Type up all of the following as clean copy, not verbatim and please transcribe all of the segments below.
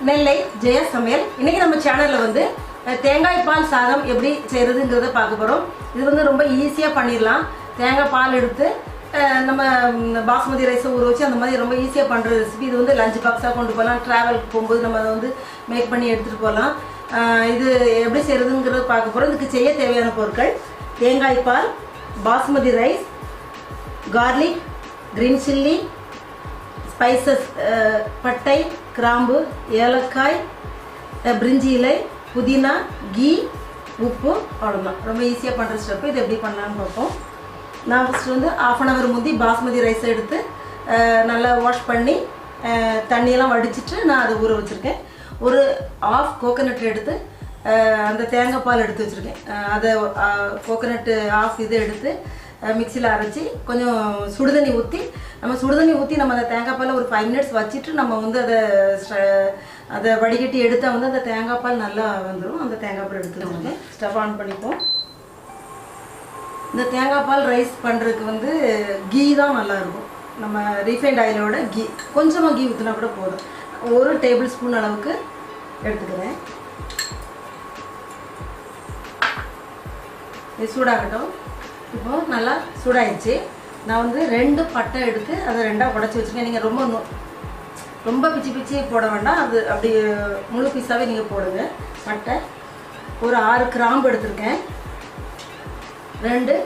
நெல்லை ஜெயா சமையல். இன்னைக்கு நம்ம சேனல்ல வந்து தேங்காய் பால் சாதம் எப்படி செய்யறதுங்கிறத பார்க்க போறோம். இது வந்து ரொம்ப ஈஸியா பண்ணிடலாம். தேங்காய் பால் எடுத்து நம்ம பாஸ்மதி ரைஸை ஊற வச்சு அந்த மாதிரி ரொம்ப ஈஸியாக பண்ணுற ரெசிபி. இது வந்து லஞ்ச் பாக்ஸாக கொண்டு போகலாம், ட்ராவலுக்கு போகும்போது நம்ம அதை வந்து மேக் பண்ணி எடுத்துகிட்டு போகலாம். இது எப்படி செய்கிறதுங்கிறத பார்க்க போகிறோம். இதுக்கு செய்ய தேவையான பொருட்கள்: தேங்காய் பால், basmati rice, garlic, green chilli, spices, பட்டை, கிராம்பு, ஏலக்காய், பிரிஞ்சி இலை, புதினா, கீ, உப்பு, அவ்வளோதான். ரொம்ப ஈஸியாக பண்ணுற ஸ்டெப்பு. இது எப்படி பண்ணலான்னு பார்ப்போம். நான் ஃபஸ்ட்டு வந்து 1/2 hour முந்தி பாஸ்மதி ரைஸை எடுத்து நல்லா வாஷ் பண்ணி தண்ணியெல்லாம் வடிச்சிட்டு நான் அதை ஊற வச்சுருக்கேன். ஒரு 1/2 கோகோனட் எடுத்து அந்த தேங்காய் பால் எடுத்து வச்சுருக்கேன். அதை கோகோனட்டு 1/2 இது எடுத்து மிக்சியில் அரைச்சி கொஞ்சம் சுடுதண்ணி ஊற்றி நம்ம அந்த தேங்காய் பாலை ஒரு 5 minutes வச்சுட்டு நம்ம வந்து அதை வடிகட்டி எடுத்தால் வந்து அந்த தேங்காய் பால் நல்லா வந்துடும். அந்த தேங்காய் பால் எடுத்து வச்சுருக்கேன். ஸ்டவ் ஆன் பண்ணிப்போம். இந்த தேங்காய் பால் ரைஸ் பண்ணுறதுக்கு வந்து கீ தான் நல்லாயிருக்கும். நம்ம ரீஃபைண்ட் ஆயிலோட கீ கொஞ்சமாக கீ ஊற்றினா கூட போதும். 1 tablespoon அளவுக்கு எடுத்துக்கிறேன். இது சூடாகட்டும். இப்போது நல்லா சூடாயிடுச்சு. நான் வந்து 2 பட்டை எடுத்து அதை 2ஆக உடச்சி வச்சுருக்கேன். நீங்கள் ரொம்ப பிச்சு போட வேண்டாம். அது அப்படி முழு பீஸாகவே நீங்கள் போடுங்க. பட்டை ஒரு 6 கிராம்பு எடுத்திருக்கேன். 2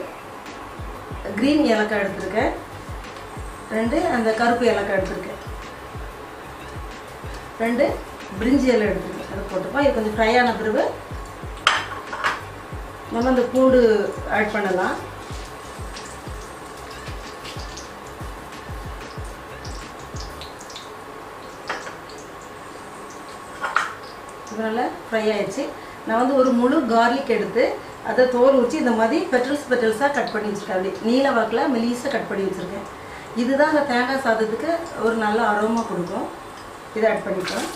கிரீன் ஏலக்காய் எடுத்திருக்கேன். 2 அந்த கருப்பு ஏலக்காய் எடுத்திருக்கேன். 2 பிரிஞ்சி இலை எடுத்துருக்கேன். அதை போட்டுப்போம். இது கொஞ்சம் ஃப்ரை ஆன பிறகு நம்ம அந்த பூண்டு ஆட் பண்ணலாம். இதனால் ஃப்ரை ஆயிடுச்சு. நான் வந்து ஒரு முழு கார்லிக் எடுத்து அதை தோல் ஊற்றி இந்த மாதிரி பெட்டல்ஸாக கட் பண்ணி வச்சுருக்கேன். அப்படி நீல வாக்கில் மெலிசாக கட் பண்ணி வச்சுருக்கேன். இதுதான் அந்த தேங்காய் சாதத்துக்கு ஒரு நல்ல அரோமா கொடுக்கும். இதை ஆட் பண்ணிக்கலாம்.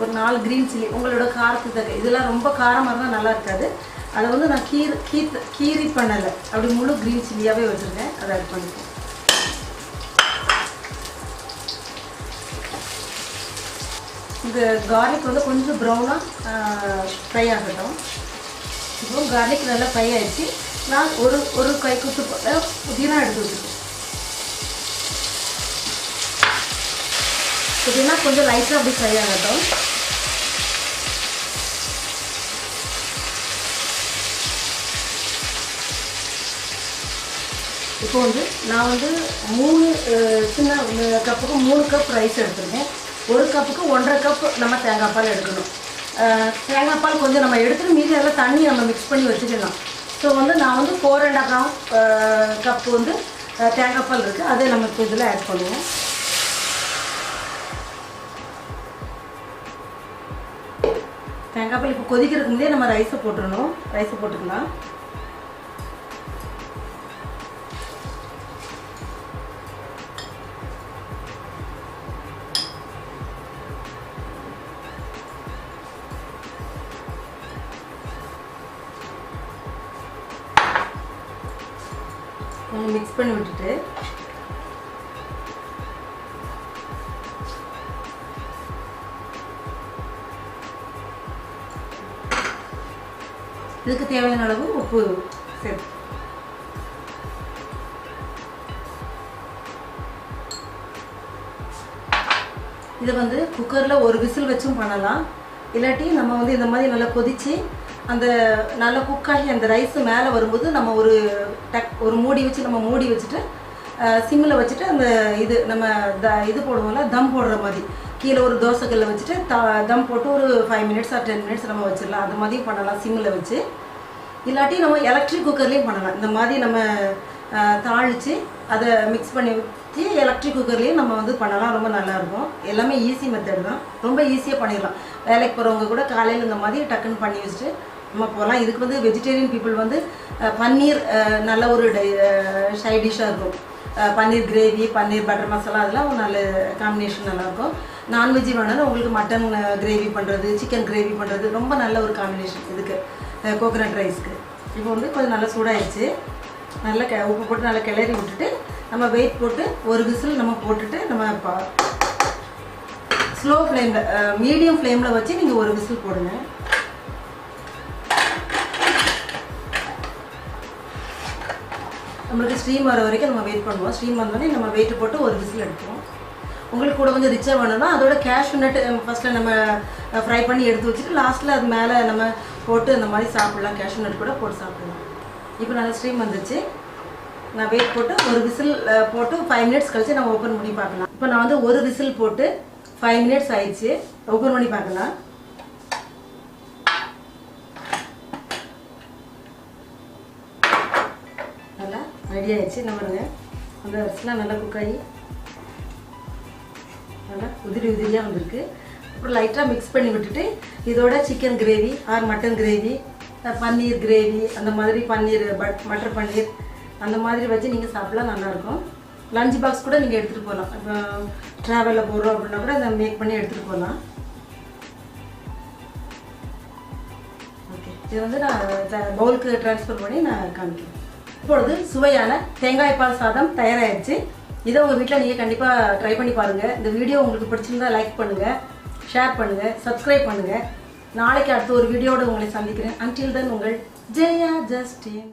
ஒரு 4 கிரீன் சில்லி உங்களோட காரத்துக்கு தக்க. இதெல்லாம் ரொம்ப காரமாக இருந்தால் நல்லா இருக்காது. அதை வந்து நான் கீரி பண்ணலை. அப்படி முழு கிரீன் சில்லியாகவே வச்சுருக்கேன். அதை ஆட் பண்ணிப்போம். இந்த கார்லிக் வந்து கொஞ்சம் ப்ரௌனாக ஃப்ரை ஆகட்டும். இப்போ கார்லிக் நல்லா ஃப்ரை ஆகிடுச்சு. நான் ஒரு கை குத்து போட்டு புதினா எடுத்து வச்சுருக்கேன். புதினா கொஞ்சம் லைட்டாக அப்படி ஃப்ரை ஆகட்டும். இப்போ வந்து நான் வந்து 3 சின்ன கப்புக்கு 3 கப் ரைஸ் எடுத்துருக்கேன். 1 கப்புக்கு 1.5 கப் நம்ம தேங்காய் பால் எடுக்கணும். தேங்காய் பால் கொஞ்சம் நம்ம எடுத்துகிட்டு மீதி எல்லாம் தண்ணி நம்ம மிக்ஸ் பண்ணி வச்சுக்கலாம். ஸோ வந்து நான் வந்து 4.5 கப்பு வந்து தேங்காய் பால் இருக்குது. அதை நம்ம இப்போ இதில் ஆட் பண்ணுவோம். தேங்காய் பால் இப்போ கொதிக்கிறதுக்கு முன்னே நம்ம ரைஸை போட்டுக்கலாம். கொஞ்சம் மிக்ஸ் பண்ணி விட்டுட்டு இதுக்கு தேவையான அளவு உப்பு சேர்த்து இதை வந்து குக்கரில் ஒரு விசில் வச்சும் பண்ணலாம். இல்லாட்டி நம்ம வந்து இந்த மாதிரி நல்லா கொதித்து அந்த நல்லா குக்காகி அந்த ரைஸு மேலே வரும்போது நம்ம ஒரு மூடி வச்சு நம்ம மூடி வச்சுட்டு சிம்மில் வச்சுட்டு அந்த இது நம்ம இது போடுவோம்ல, தம் போடுற மாதிரி கீழே ஒரு தோசைக்கல்ல வச்சுட்டு தம் போட்டு ஒரு 5 minutes or 10 minutes நம்ம வச்சிடலாம். அது மாதிரியும் பண்ணலாம் சிம்மில் வச்சு. இல்லாட்டி நம்ம எலக்ட்ரிக் குக்கர்லேயும் பண்ணலாம். இந்த மாதிரி நம்ம தாளித்து அதை மிக்ஸ் பண்ணி ஊற்றி எலக்ட்ரிக் குக்கர்லேயும் நம்ம வந்து பண்ணலாம். ரொம்ப நல்லாயிருக்கும். எல்லாமே ஈஸி மெத்தட் தான். ரொம்ப ஈஸியாக பண்ணிடலாம். வேலைக்கு போகிறவங்க கூட காலையில் இந்த மாதிரி டக்குன்னு பண்ணி வச்சுட்டு நம்ம போகலாம். இதுக்கு வந்து வெஜிடேரியன் பீப்புள் வந்து பன்னீர் நல்ல ஒரு சைட் டிஷ்ஷாக இருக்கும். பன்னீர் கிரேவி, பன்னீர் பட்டர் மசாலா, அதெல்லாம் ஒரு நல்ல காம்பினேஷன் நல்லாயிருக்கும். நான்வெஜ்ஜி வேணாலும் உங்களுக்கு மட்டன் கிரேவி பண்ணுறது, சிக்கன் கிரேவி பண்ணுறது ரொம்ப நல்ல ஒரு காம்பினேஷன் இதுக்கு கோகோனட் ரைஸ்க்கு. இப்போ வந்து கொஞ்சம் நல்லா சூடாயிடுச்சு. நல்லா உப்பு போட்டு நல்லா கிளறி விட்டுட்டு நம்ம வெயிட் போட்டு ஒரு விசில் நம்ம போட்டுட்டு நம்ம ஸ்லோ ஃப்ளேமில் மீடியம் ஃப்ளேமில் வச்சு நீங்கள் ஒரு விசில் போடுங்க. நம்மளுக்கு ஸ்டீம் வர வரைக்கும் நம்ம வெயிட் பண்ணுவோம். ஸ்டீம் வந்தோடனே நம்ம வெயிட் போட்டு ஒரு விசில் எடுப்போம். உங்களுக்கு கூட கொஞ்சம் ரிச்சாக வேணும்னா அதோட கேஷ்யூ நட் ஃபஸ்ட்டில் நம்ம ஃப்ரை பண்ணி எடுத்து வச்சுட்டு லாஸ்ட்டில் அது மேலே நம்ம போட்டு அந்த மாதிரி சாப்பிட்லாம். கேஷ்யூ நட் கூட போட்டு சாப்பிடலாம். இப்போ நல்லா ஸ்டீம் வந்துச்சு. நான் வெயிட் போட்டு ஒரு விசில் போட்டு 5 மினிட்ஸ் கழிச்சு நம்ம ஓப்பன் பண்ணி பார்க்கலாம். இப்போ நான் வந்து ஒரு விசில் போட்டு 5 மினிட்ஸ் ஆயிடுச்சு. ஓப்பன் பண்ணி பார்க்கலாம். நல்லா ரெடி ஆயிடுச்சு. என்ன பாருங்க, அந்த அரிசிலாம் நல்லா குக் ஆகி நல்லா உதிரி உதிரியாக வந்திருக்கு. அப்புறம் லைட்டாக மிக்ஸ் பண்ணி விட்டுட்டு இதோட chicken gravy or mutton gravy, paneer gravy, அந்த மாதிரி பன்னீர் மட்டர் பன்னீர் அந்த மாதிரி வச்சு நீங்கள் சாப்பிட்லாம். நல்லாயிருக்கும். லஞ்ச் பாக்ஸ் கூட நீங்கள் எடுத்துகிட்டு போகலாம். இப்போ ட்ராவலில் போகிறோம் அப்படின்னா கூட அதை மேக் பண்ணி எடுத்துகிட்டு போகலாம். ஓகே, இது வந்து நான் பவுலுக்கு ட்ரான்ஸ்ஃபர் பண்ணி நான் காமிக்கிறேன். இப்பொழுது சுவையான தேங்காய் பால் சாதம் தயாராகிடுச்சு. இதை உங்கள் வீட்டில் நீங்கள் கண்டிப்பாக ட்ரை பண்ணி பாருங்கள். இந்த வீடியோ உங்களுக்கு பிடிச்சிருந்தா லைக் பண்ணுங்கள், ஷேர் பண்ணுங்கள், சப்ஸ்கிரைப் பண்ணுங்கள். நாளைக்கு அடுத்த ஒரு வீடியோடு உங்களை சந்திக்கிறேன். Until then, உங்கள் ஜெயா ஜஸ்டின்.